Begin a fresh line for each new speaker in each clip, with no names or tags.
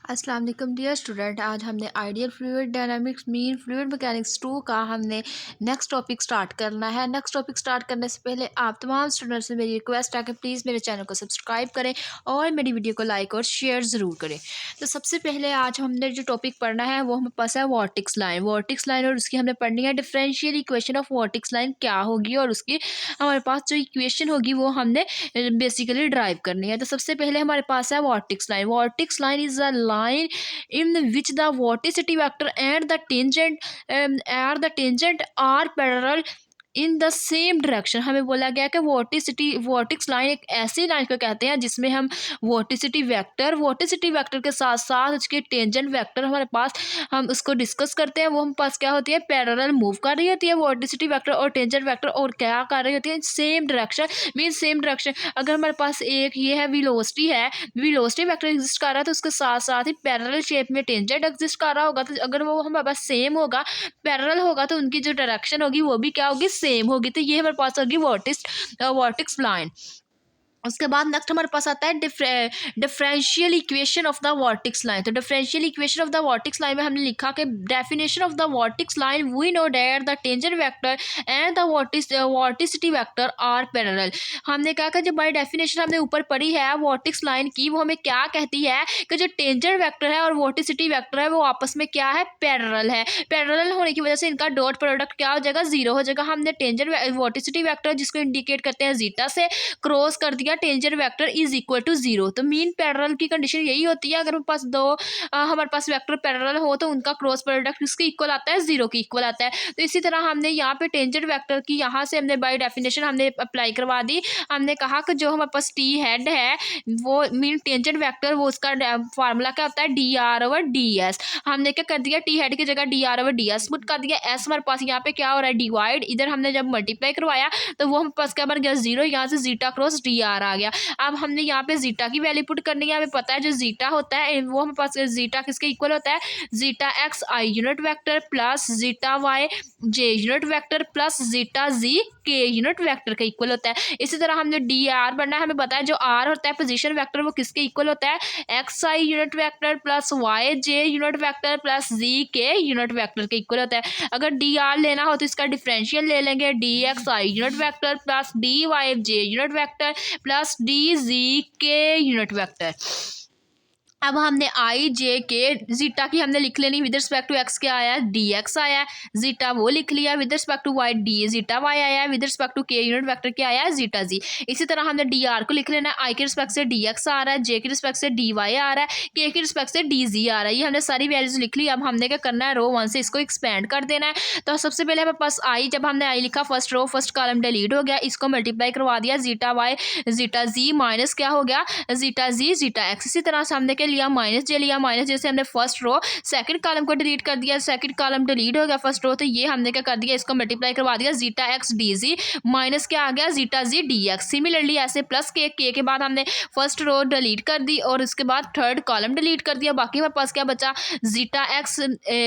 अस्सलाम वालेकुम dear student. आज हमने ideal fluid dynamics mean fluid mechanics 2 का हमने नेक्स्ट टॉपिक स्टार्ट करना है। नेक्स्ट टॉपिक स्टार्ट करने से पहले आप तमाम स्टूडेंट्स से मेरी रिक्वेस्ट है कि प्लीज़ मेरे चैनल को सब्सक्राइब करें और मेरी वीडियो को लाइक और शेयर ज़रूर करें। तो सबसे पहले आज हमने जो टॉपिक पढ़ना है वो हमें पास है वॉर्टिक्स लाइन। वॉर्टिक्स लाइन और उसकी हमने पढ़नी है differential equation of vortex line क्या होगी और उसकी हमारे पास जो इक्वेशन होगी वो हमने बेसिकली ड्राइव करनी है। तो सबसे पहले हमारे पास है vortex line. Vortex line is a line in which the vorticity vector and the tangent are parallel in the same direction. हमें बोला गया कि वॉर्टिक्स लाइन एक ऐसी लाइन को कहते हैं जिसमें हम वॉर्टिसिटी वेक्टर के साथ साथ उसके टेंजेंट वेक्टर हमारे पास हम उसको डिस्कस करते हैं। वो हम पास क्या होती है, पैरेलल मूव कर रही होती है वॉर्टिसिटी वेक्टर और टेंजेंट वेक्टर, और क्या कर रही होती है, same direction. Mean same direction. अगर हमारे पास एक ये है वेलोसिटी वेक्टर एग्जिस्ट कर रहा है तो उसके साथ साथ ही पैरेलल शेप में टेंजेंट एग्जिस्ट कर रहा होगा। तो अगर वो हमारे पास सेम होगा, पैरेलल होगा, तो उनकी जो डायरेक्शन होगी वो भी क्या होगी, सेम होगी। तो ये हमारे पास होगी वॉर्टिक्स लाइन। उसके बाद नेक्स्ट हमारे पास आता है differential equation of the vortex line. तो differential equation of the vortex line में हमने लिखा कि definition of the vortex line we know that the tangent vector and the vorticity vector are parallel. हमने कहा कि जो बाय डेफिनेशन हमने ऊपर पढ़ी है वॉर्टिक्स लाइन की, वो हमें क्या कहती है कि जो टेंजेंट वेक्टर है और वॉर्टिसिटी वेक्टर है वो आपस में क्या है, पैरेलल है। पैरेलल होने की वजह से इनका डॉट प्रोडक्ट क्या हो जाएगा, जीरो हो जाएगा। हमने टेंजेंट वॉर्टिसिटी वेक्टर जिसको इंडिकेट करते हैं जीटा से क्रॉस कर दिया, tangent vector is equal to zero. तो मीन पैरेलल की कंडीशन यही होती है, अगर हमारे पास वेक्टर पैरेलल हो तो उनका क्रॉस प्रोडक्ट किसके इक्वल आता है, जीरो के इक्वल आता है। तो इसी तरह हमने यहाँ पे टेंजेंट वेक्टर की यहाँ से हमने बाय डेफिनेशन हमने अप्लाई करवा दी। हमने कहा कि जो हमारे पास टी हेड है वो मीन टेंजेंट वेक्टर, वो उसका फार्मूला क्या होता है, d r over d S. हमने क्या कर दिया, टी हेड की जगह D r over d S put कर दिया। एस हमारे पास यहाँ पे क्या हो रहा है, डिवाइड। इधर हमने जब मल्टीप्लाई करवाया तो वो हमारे पास क्या बन गया, जीरो। यहाँ से जीटा क्रॉस डी आर आ गया। अब हमने यहाँ पे जीटा की वैल्यू पुट करनी है। हमें पता है जो जीटा होता है वो हमारे पास जीटा किसके इक्वल होता है, zeta x i unit vector plus zeta y j unit vector plus zeta z k unit vector का इक्वल होता है। इसी तरह हमने डी आर बनना है। हमें पता है जो आर होता है पोजीशन वेक्टर, वो किसके इक्वल होता है, x i unit vector plus y j unit vector plus z k unit vector के इक्वल होता है। अगर डी आर लेना हो तो इसका डिफरेंशियल ले लेंगे, d x i unit vector plus d y j unit vector plus d z k unit vector. अब हमने आई जे के जीटा की हमने लिख लेनी, विद रिस्पेक्ट टू एक्स क्या आया, डी एक्स आया, जीटा वो लिख लिया। With respect to y d zeta y आया, with respect to k unit vector क्या आया, जीटा जी। इसी तरह हमने डी आर को लिख लेना, आई के रिस्पेक्ट से डी एक्स आ रहा है, जे के रिस्पेक्ट से डी वाई आ रहा है, के रिस्पेक्ट से डी जी आ रहा है। ये हमने सारी वैल्यूज लिख ली। अब हमने क्या करना है, रो वन से इसको एक्सपेंड कर देना है। तो सबसे पहले हमारे पास आई, जब हमने आई लिखा first row first column delete हो गया, इसको मल्टीप्लाई करवा दिया, zeta y zeta z minus क्या हो गया, जीटा जी जीटा एक्स। इसी तरह से हमने क्या लिया, माइनस जे लिया, माइनस जैसे हमने फर्स्ट रो सेकंड कॉलम को डिलीट कर दिया, सेकंड कॉलम डिलीट हो गया फर्स्ट रो। तो ये हमने क्या कर दिया, इसको मल्टीप्लाई करवा दिया, zeta x d z minus क्या आ गया, zeta z d x. Similarly ऐसे प्लस के बाद हमने फर्स्ट रो डिलीट कर दी और उसके बाद थर्ड कॉलम डिलीट कर दिया। बाकी हमारे पास क्या बचा, zeta x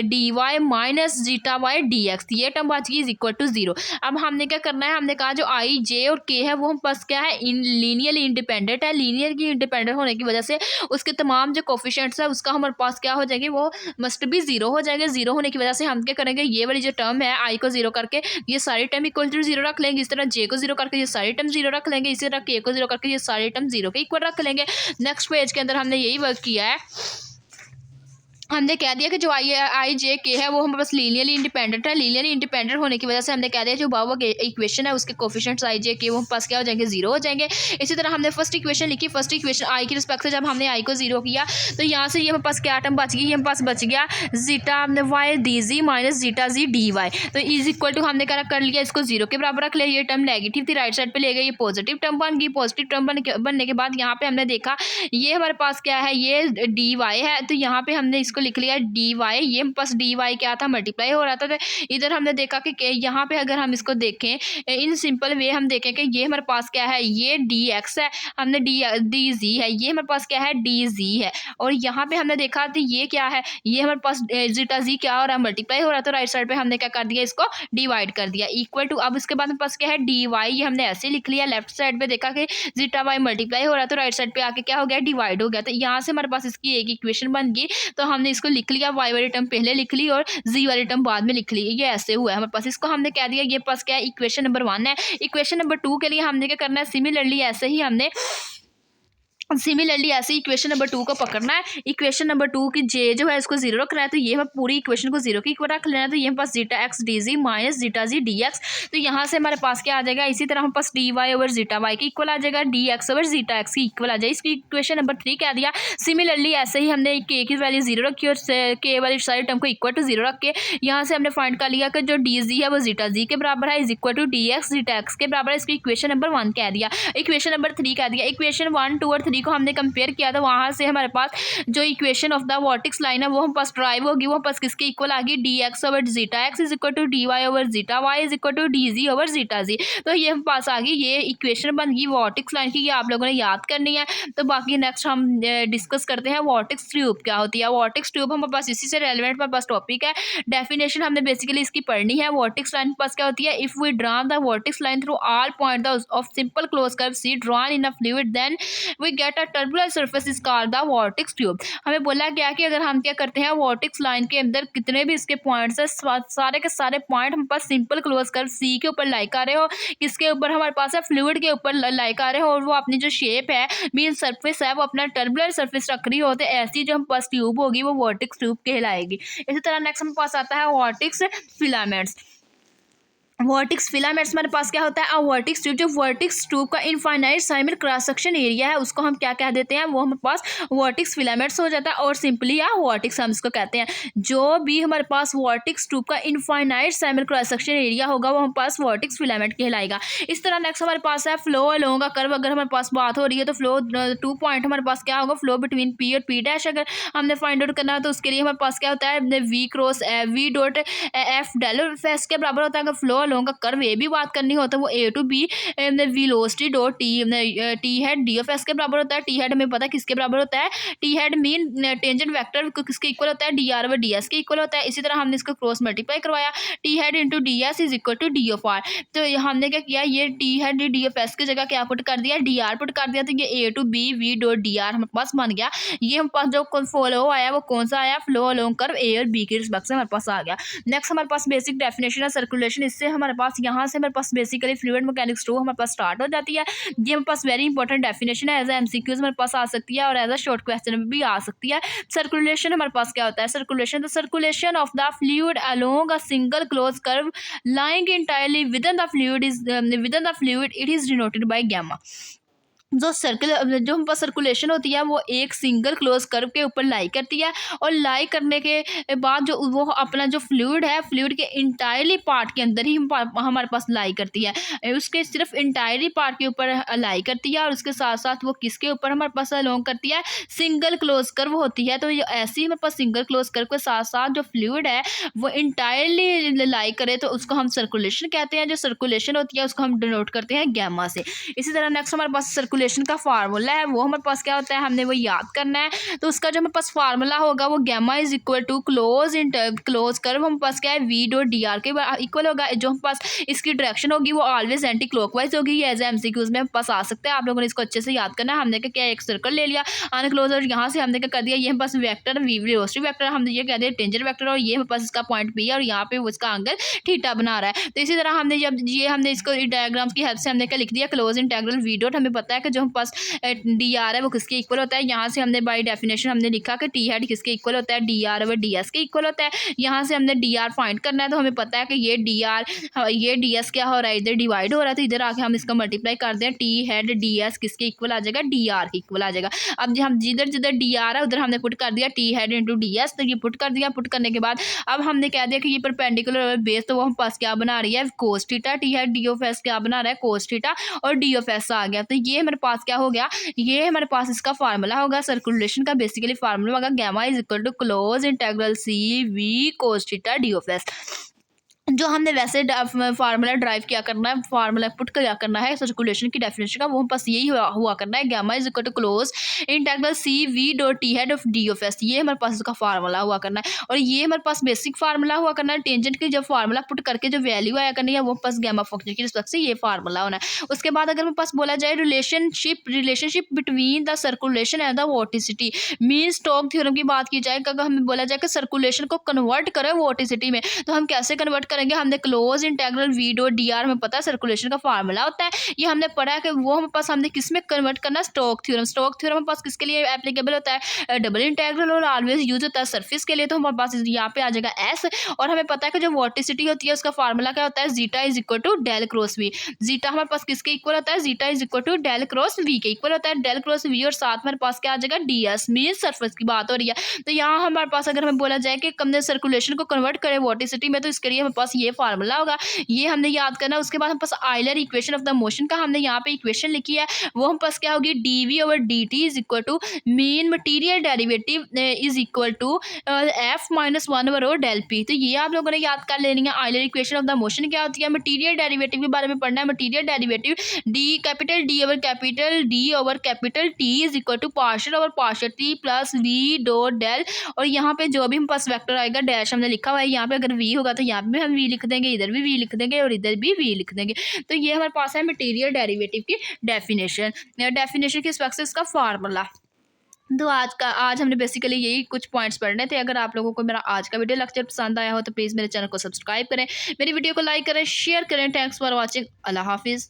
d y minus zeta y d x. ये टर्म बच गई इज इक्वल टू जीरो। अब हमने क्या करना है, हमने कहा जो आई जे और के है वो हम पास क्या है, लीनियरली इंडिपेंडेंट है। लीनियर की इंडिपेंडेंट होने की वजह से उसके तमाम जो कोफिशिएंट्स है उसका हमारे पास क्या हो जाएंगे, वो मस्ट भी जीरो हो जाएंगे। जीरो होने की वजह से हम क्या करेंगे, ये वाली जो टर्म है आई को जीरो करके ये सारी टर्म इक्वल टू जीरो रख लेंगे। इस तरह जे को जीरो करके ये सारी टर्म जीरो रख लेंगे। इसी तरह के को जीरो करके ये सारी टर्म जीरो के इक्वल रख लेंगे। नेक्स्ट पेज के अंदर हमने यही वर्क किया है। हमने कह दिया कि जो आई जे के है वो हमारे पास लीनियरली इंडिपेंडेंट है। लीनियरली इंडिपेंडेंट होने की वजह से हमने कह दिया जो बाबा इक्वेशन है उसके कोफिशिएंट्स आई जे के वो हमारे पास क्या हो जाएंगे, जीरो हो जाएंगे। इसी तरह हमने फर्स्ट इक्वेशन लिखी, फर्स्ट इक्वेशन आई की रिस्पेक्ट से जब हमने आई को जीरो किया तो यहाँ से ये हमारे पास क्या टर्म बच गई, ये हमारे पास बच गया zeta y d z minus zeta z d y. तो इज इक्वल टू हमने क्या कर लिया, इसको जीरो के बराबर रख लिया। ये टर्म नेगेटिव थी, राइट साइड पे ले गए, ये पॉजिटिव टर्म बन गई। पॉजिटिव टर्म बनने के बाद यहाँ पे हमने देखा ये हमारे पास क्या है, ये डी वाई है। तो यहाँ पे हमने इसको इसको लिख लिया डी वाई, ये पास डी वाई क्या था, मल्टीप्लाई हो रहा था। तो इधर हमने देखा कि यहाँ पे अगर हम इसको देखें इन सिंपल वे, हम देखें कि ये हमारे पास क्या है, ये डी एक्स है, हमने डी जी है, ये हमारे पास क्या है, डी जी है। और यहाँ पे हमने देखा तो ये क्या है, ये हमारे पास जीटा जी क्या हो रहा है, मल्टीप्लाई हो रहा है। तो राइट साइड पे हमने क्या कर दिया, इसको डिवाइड कर दिया इक्वल टू। अब इसके बाद हमारे पास क्या है, डी वाई, ये हमने ऐसे लिख लिया। लेफ्ट साइड पे देखा कि जीटा वाई मल्टीप्लाई हो रहा है, तो राइट साइड पे आके क्या हो गया, डिवाइड हो गया। तो यहाँ से हमारे पास इसकी एक इक्वेशन बन गई। तो हमने इसको लिख लिया, वाई वाली टर्म पहले लिख ली और जी वाली टर्म बाद में लिख ली, ये ऐसे हुआ है हमारे पास। इसको हमने कह दिया, ये पास क्या है, इक्वेशन नंबर 1 है। इक्वेशन नंबर 2 के लिए हमने क्या करना है, सिमिलरली ऐसे ही हमने इक्वेशन नंबर 2 को पकड़ना है। इक्वेशन नंबर 2 की जे जो है इसको 0 रखना है, तो ये हमें पूरी इक्वेशन को 0 की इक्वल रख लेना है। तो ये हमारे पास zeta x d z minus zeta z d x. तो यहाँ से हमारे पास क्या आ जाएगा, इसी तरह हमारे पास d y over zeta y की इक्वल आ जाएगा, d x over zeta x की इक्वल आ जाएगी। इसकी इक्वेशन नंबर 3 कह दिया। सिमिलरली ऐसे ही हमने के की वैल्यू 0 रखी और के वाली सारी टर्म को इक्वल टू 0 रख के यहाँ से हमने फाइंड कर लिया कि जो डी जी है वो जीटा जी के बराबर है, is equal to d x zeta x के बराबर है। इसकी इक्वेशन नंबर 1 कह दिया। इक्वेशन नंबर 3 कह दिया। इक्वेशन 1, 2 और 3 को हमने कंपेयर किया, तो वहां से हमारे पास जो equation of the vortex line है वो हम पास ड्राइव होगी, वो पास किसके इक्वल आ गई, d x over zeta x is equal to d y over zeta y is equal to d z over zeta z. तो ये हम पास आ गई, ये इक्वेशन बन गई वॉर्टेक्स लाइन की। ये आप लोगों ने याद करनी है। तो बाकी नेक्स्ट हम डिस्कस करते हैं वॉर्टेक्स ट्यूब क्या होती है। वॉर्टेक्स ट्यूब हमारे पास इसी से रेलिवेंट हमारे पास टॉपिक है। डेफिनेशन हमने बेसिकली इसकी पढ़नी है। वॉर्टेक्स लाइन पास क्या होती है, if we draw the vortex line through all point of simple close curve c drawn in a fluid then we get a turbulent surface is called the vortex tube. हमें बोला गया कि अगर हम क्या करते हैं, वॉर्टेक्स लाइन के अंदर कितने भी इसके पॉइंट्स है, सारे के सारे पॉइंट हमारे पास सिंपल क्लोज कर्व सी के ऊपर लाई कर रहे हो, किसके ऊपर हमारे पास है, फ्लूइड के ऊपर लाई कर रहे हो, और वो अपनी जो शेप है मीन सरफेस है वो अपना टर्बुलेंट सरफेस रख रही हो, तो ऐसी जो हम पास ट्यूब होगी वो वॉर्टेक्स ट्यूब कहलाएगी। इसी तरह नेक्स्ट हमारे पास आता है वॉर्टेक्स फिलामेंट्स। वर्टिक्स फिलामेंट्स हमारे पास क्या होता है, वर्टिक्स ट्यूब। जो वर्टिक्स ट्यूब का इनफाइनाइट साइमिल क्रॉस सेक्शन एरिया है उसको हम क्या कह देते हैं, वो हमारे पास वर्टिक्स फिलामेंट्स हो जाता है, और सिंपली या वर्टिक्स हम इसको कहते हैं। जो भी हमारे पास वर्टिक्स ट्यूब का इनफाइनाइट साइमिल क्रॉस सेक्शन एरिया होगा वो हमारे पास वर्टिक्स फिलामेंट कहलाएगा। इस तरह नेक्स्ट हमारे पास है फ्लो अलोंग अ कर्व। अगर हमारे पास बात हो रही है तो फ्लो 2 पॉइंट हमारे पास क्या होगा, फ्लो बिटवीन पी और पी डैश अगर हमने फाइंड आउट करना है तो उसके लिए हमारे पास क्या होता है, v cross v dot f del f के बराबर होता है। अगर फ्लो अलोंग का कर्व ए भी बात करनी हो तो वो a to b velocity dot t head d of s के बराबर होता है। टी हेड हमें पता है किसके बराबर होता है, t hat mean tangent vector किसके इक्वल होता है, d r over d s के इक्वल होता है। इसी तरह हमने इसको क्रॉस मल्टीप्लाई करवाया, t hat into d s is equal to d of r. तो हमने क्या किया, ये t head d of s की जगह क्या पुट कर दिया, डी आर पुट कर दिया। तो ये a to b v dot d r हमारे पास बन गया। ये हमारे पास जो फ्लो आया वो कौन सा आया, फ्लो अलोंग कर्व ए और बी के रिस्पेक्ट से हमारे पास आ गया। नेक्स्ट हमारे पास बेसिक डेफिनेशन है सर्कुलेशन। इससे हमारे पास यहाँ से हमारे पास बेसिकली फ्लूइड मैकेनिक्स 2 हमारे पास स्टार्ट हो जाती है। ये हमारे पास वेरी इंपॉर्टेंट डेफिनेशन है, एज एमसीक्यूज हमारे पास आ सकती है और एज अ शॉर्ट क्वेश्चन में भी आ सकती है। सर्कुलेशन हमारे पास क्या होता है, circulation the circulation of the fluid along a single close curve lying entirely within the fluid it is denoted by gamma. जो जो हम पास सर्कुलेशन होती है वो एक सिंगल क्लोज कर्व के ऊपर लाई करती है, और लाई करने के बाद जो वो अपना जो फ्लूइड है, फ्लूइड के इंटायरली पार्ट के अंदर ही हमारे पास लाई करती है, उसके सिर्फ इंटायरली पार्ट के ऊपर लाई करती है, और उसके साथ साथ वो किसके ऊपर हमारे पास अलोंग करती है, सिंगल क्लोज कर्व होती है। तो ये ऐसी हमारे पास सिंगल क्लोज कर्व के साथ साथ जो फ्लूइड है वो इंटायरली लाई करे तो उसको हम सर्कुलेशन कहते हैं। जो सर्कुलेशन होती है उसको हम डिनोट करते हैं गैमा से। इसी तरह नेक्स्ट हमारे पास सर्कुलेशन का फार्मूला है, वो हमारे पास क्या होता है, हमने वो याद करना है। तो उसका जो हमारे पास फार्मूला होगा वो gamma is equal to close curve हमारे पास क्या है, वी डॉट डी आर के इक्वल होगा। जो हमारे पास इसकी डायरेक्शन होगी वो ऑलवेज एंटी क्लॉकवाइज होगी। ये एज एमसीक्यूज में पास आ सकता है, आप लोगों ने इसको अच्छे से याद करना है। हमने क्या एक सर्कल ले लिया अनक्लोज, और यहाँ से हमने क्या कर दिया, ये हमारे पास वेक्टर वी वेलोसिटी वेक्टर हमने ये कह दिया टेंजेंट वेक्टर, और ये हमारे पास इसका पॉइंट पी है और यहाँ पे उसका एंगल थीटा बना रहा है। तो इसी तरह हमने जब ये हमने इसको डायग्राम्स की हेल्प से हमने क्या लिख दिया, क्लोज इंटेग्रल वी डॉट। हमें पता है कि जो हमारे पास डी आर है वो किसके इक्वल होता है, यहाँ से हमने बाय डेफिनेशन हमने लिखा कि टी हेड किसके इक्वल होता है, d r over d s के इक्वल होता है। यहाँ से हमने डी आर फाइंड करना है, तो हमें पता है कि ये डी एस क्या हो रहा है, इधर डिवाइड हो रहा है, तो इधर आके हम इसका मल्टीप्लाई कर दें, टी हेड डी एस किसके इक्वल आ जाएगा, डी आर के इक्वल आ जाएगा। अब जो हम जिधर जिधर डी आर है उधर हमने पुट कर दिया T hat into d S, तो ये पुट कर दिया। पुट करने के बाद अब हमने कह दिया कि ये परपेंडिकुलर बेस, तो वो हम पास क्या बना रही है, cos theta. T head d of S क्या बना रहा है, कोस थीटा, और डी ऑफ एस आ गया। तो ये हमारे हमारे पास क्या हो गया, ये हमारे पास इसका फार्मूला होगा, सर्कुलेशन का बेसिकली फार्मूला होगा gamma is equal to close integral c v cos theta d of s. जो हमने वैसे फार्मूला ड्राइव किया करना है, फार्मूला पुट किया करना है सर्कुलेशन की डेफिनेशन का, वो बस यही हुआ करना है, gamma is equal to close integral c v dot t hat of d of s. ये हमारे पास इसका फार्मूला हुआ करना है, और ये हमारे पास बेसिक फार्मूला हुआ करना है। टेंजेंट की जब फार्मूला पुट करके जो वैल्यू आया करनी है वो पास गामा फंक्शन की रिस्पेक्ट से ये फार्मूला होना है। उसके बाद अगर मेरे पास बोला जाए relationship between the circulation and the vorticity, mean Stokes theorem की बात की जाए, अगर हमें बोला जाए कि सर्कुलेशन को कन्वर्ट करें वोटिसिटी में, तो हम कैसे कन्वर्ट करेंगे। हमने close integral we dot d are में पता है सर्कुलेशन का फार्मूला होता है, ये हमने पढ़ा है कि वो हमारे पास हमने किस में कन्वर्ट करना, स्टोक थ्योरम। स्टोक थ्योरम हमारे पास किसके लिए एप्लीकेबल होता है, डबल इंटीग्रल, और ऑलवेज यूज होता है सरफेस के लिए, तो हमारे पास यहाँ पे आ जाएगा एस। और हमें पता है कि जो वोटिसिटी होती है उसका फार्मूला क्या होता है, zeta is equal to del cross v. Zeta हमारे पास किसके इक्वल होता है, zeta is equal to del cross v के इक्वल होता है, डेल क्रॉस वी, और साथ हमारे पास क्या आ जाएगा, डी एस, मीन सरफेस की बात हो रही है। तो यहाँ हमारे पास अगर हमें बोला जाए कि हमने सर्कुलेशन को कन्वर्ट करें वोटिसिटी में, तो इसके लिए हमारे पास ये फार्मूला होगा, ये हमने याद करना। उसके बाद हम पास Euler equation of the motion का हमने यहाँ पे इक्वेशन लिखी है, वो हम पास क्या होगी, dv over dt is equal to mean material derivative is equal to f minus one over del p. तो ये आप लोगों ने याद कर लेनी है। Euler equation of the motion क्या होती है, मटीरियल डेरिवेटिव के बारे में पढ़ना है। Material derivative d capital d over capital t is equal to partial over partial t plus v dot del, और यहाँ पे जो भी हम पास वेक्टर आएगा डैश हमने लिखा हुआ है, यहाँ पे अगर वी होगा तो यहाँ पे हम वी लिख देंगे, इधर भी वी लिख देंगे और इधर भी वी लिख देंगे। तो ये हमारे पास है मटेरियल डेरिवेटिव की डेफिनेशन की स्पेक्सिस का फार्मूला। तो आज हमने बेसिकली यही कुछ पॉइंट्स पढ़ने थे। अगर आप लोगों को मेरा आज का वीडियो लेक्चर पसंद आया हो तो प्लीज़ मेरे चैनल को सब्सक्राइब करें, मेरी वीडियो को लाइक करें, शेयर करें। Thanks for watching. अल्लाह हाफिज़।